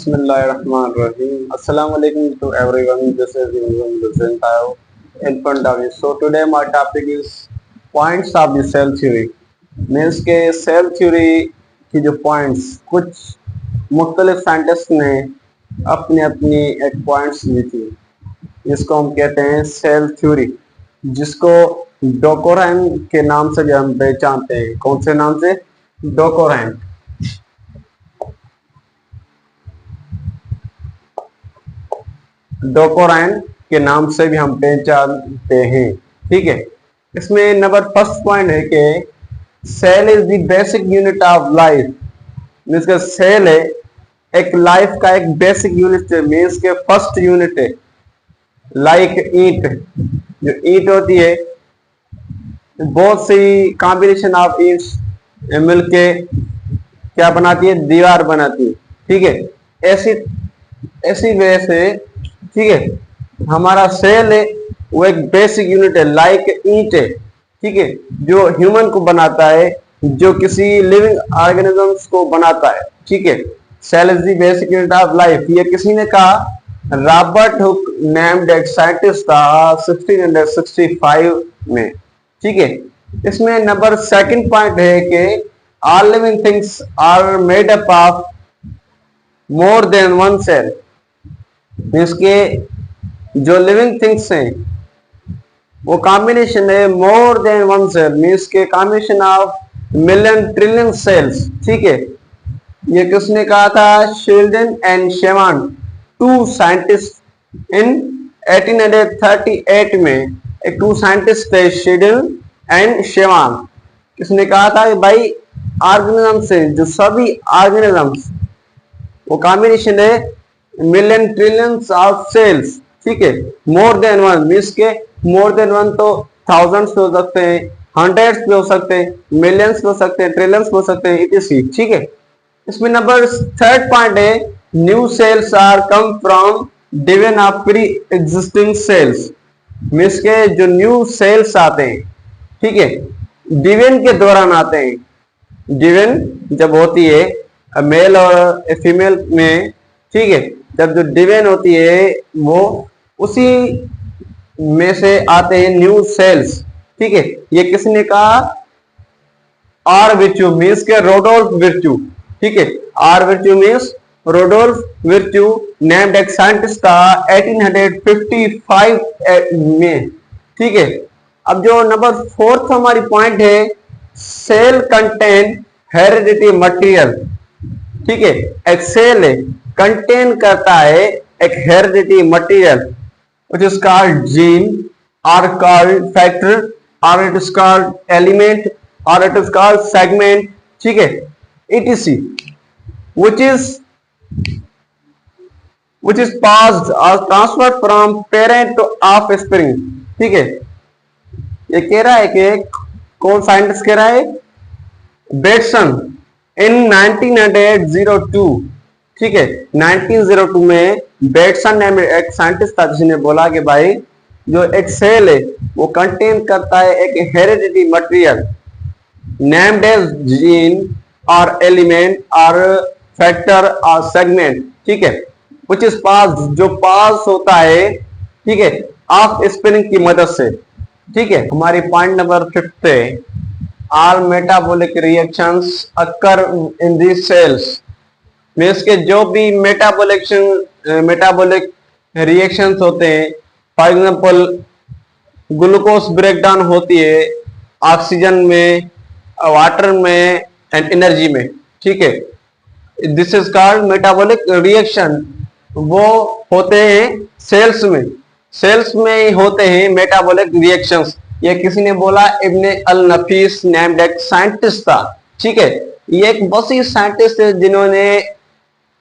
Bismillahirrahmanirrahim. Assalamu alaikum to everyone. This is Vincent Tayo in front of you. So today my topic is points of the cell theory. Means के cell theory की जो points कुछ मुख्तलिफ scientist ने अपनी अपनी एक points ली थी, जिसको हम कहते हैं सेल थ्योरी, जिसको डोकोरेन के नाम से भी हम पहचानते हैं। कौन से नाम से? डोकोरेन। डोकोरेन के नाम से भी हम पहचानते हैं। ठीक है, इसमें नंबर फर्स्ट पॉइंट है कि cell is the basic unit of life. Means का सेल है एक लाइफ का एक बेसिक यूनिट है, मीन्स के फर्स्ट यूनिट है। लाइक ईंट, जो ईंट होती है बहुत सी कॉम्बिनेशन ऑफ ईंट्स मिलके क्या बनाती है? दीवार बनाती है। ठीक है, ऐसी वजह से ठीक है हमारा सेल है वो एक बेसिक यूनिट है, लाइक ईंट है। ठीक है, जो ह्यूमन को बनाता है, जो किसी लिविंग ऑर्गेनिजम्स को बनाता है। ठीक है, cell is the basic unit of life. ये किसी ने कहा, रॉबर्ट हुक नेम्ड एक साइंटिस्ट था 1665 में। ठीक है, इसमें नंबर सेकंड पॉइंट है कि all living things are made up of more than one cell. Means के जो लिविंग थिंग्स हैं वो कॉम्बिनेशन है more than one cell, means के combination of million trillion cells. ठीक है, ये किसने कहा था? Schleiden and Schwann, two scientist in 1838 में। एक टू साइंटिस्ट थे, शील्डन एंड शेवान। किसने कहा था कि भाई ऑर्गेनिजम्स से, जो सभी ऑर्गेनिजम्स वो कॉम्बिनेशन है मिलियन ट्रिलियंस ऑफ सेल्स। ठीक है, मोर देन वन, मीन्स के मोर देन वन तो थाउजेंड्स हो सकते हैं, हंड्रेड्स भी हो सकते हैं, मिलियंस भी हो सकते हैं, ट्रिलियंस हो सकते हैं, इसी। ठीक है, इसमें नंबर थर्ड पॉइंट है new cells are come from division of pre existing cells. Means के जो न्यू सेल्स आते हैं, ठीक है, डिवीजन के दौरान आते हैं। डिवीजन जब होती है मेल और फीमेल में, ठीक है, जब जो डिवीजन होती है वो उसी में से आते हैं न्यू सेल्स। ठीक है, ये किसने कहा? आर विर्च्यू, मीन्स के रोडोल्फ विर्च्यू। ठीक है, आर विर्च्यू मीन्स रोडोल्फ विर्च्यू नेम्ड एक साइंटिस्ट था 1855 में। ठीक है, अब जो नंबर फोर्थ हमारी पॉइंट है, सेल कंटेन हेरिडिटी मटेरियल। ठीक है, एक सेल है कंटेन करता है एक heredity material, which is called gene or called factor or it is called element or it is called segment. ठीक है, etc. which is passed or transferred from parent to offspring. ठीक है, ये कह रहा है कि कौन साइंटिस्ट कह रहा है? बेटसन इन 1902। ठीक है, 1902 में बेटसन ने एक साइंटिस्ट था जिसने बोला कि भाई जो एक सेल है वो कंटेन करता है एक heredity material named as gene और एलिमेंट और फैक्टर और सेगमेंट। ठीक है, व्हिच इज पास, जो पास होता है, ठीक है, ऑफ स्पिनिंग की मदद से। ठीक है, हमारी पॉइंट नंबर 5 है all metabolic reactions occur in these cells. Means के जो भी मेटाबॉलिक रिएक्शंस होते हैं, फॉर एग्जांपल ग्लूकोज ब्रेकडाउन होती है ऑक्सीजन में, वाटर में एंड एनर्जी में। ठीक है, this is called metabolic reaction. वो होते हैं सेल्स में, सेल्स में होते हैं मेटाबॉलिक रिएक्शंस। ये किसी ने बोला? इब्ने अल नफीस नेम्ड एक साइंटिस्ट था। ठीक है, ये एक वसी साइंटिस्ट है जिन्होंने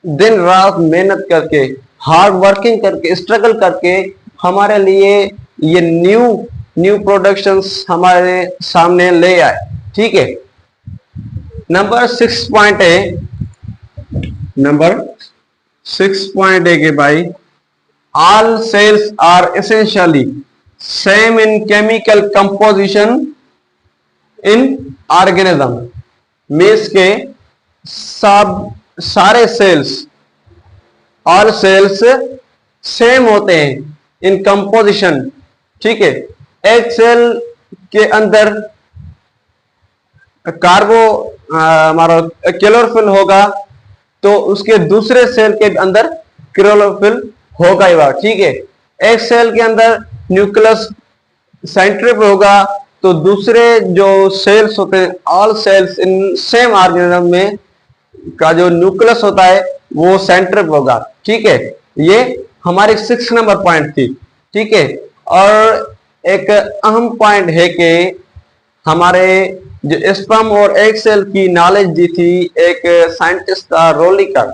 दिन रात मेहनत करके, हार्ड वर्किंग करके, स्ट्रगल करके हमारे लिए ये न्यू प्रोडक्शंस हमारे सामने ले आए। ठीक है, नंबर 6 पॉइंट है कि भाई all cells are essentially same in chemical composition in organism. Means के सब सारे सेल्स ऑल सेल्स सेम होते हैं इन कंपोजिशन, ठीक है। एक सेल के अंदर कार्बो हमारा क्लोरोफिल होगा तो उसके दूसरे सेल के अंदर क्लोरोफिल होगा ही, ठीक है। एक सेल के अंदर न्यूक्लियस सेंट्रिप होगा तो दूसरे जो सेल्स होते हैं, all cells in same organism में का जो न्यूक्लियस होता है वो सेंट्रिप होगा, ठीक है। ये हमारी 6 नंबर पॉइंट थी, ठीक है। और एक अहम पॉइंट है कि हमारे जो स्पर्म और एग सेल की नॉलेज दी थी एक साइंटिस्ट था रोलिकर,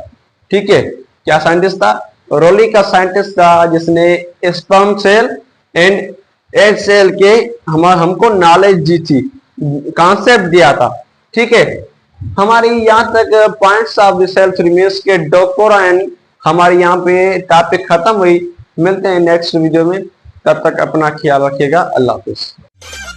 ठीक है। क्या साइंटिस्ट था? रोलिकर साइंटिस्ट था जिसने sperm cell and egg cell के हमको नॉलेज दी थी, कॉन्सेप्ट दिया था, ठीक है। हमारी यहाँ तक points of the self remains के डोकोरा एंड हमारी यहाँ पे टॉपिक खत्म हुई। मिलते हैं नेक्स्ट वीडियो में, तब तक अपना ख्याल रखिएगा। अल्लाह हाफिज।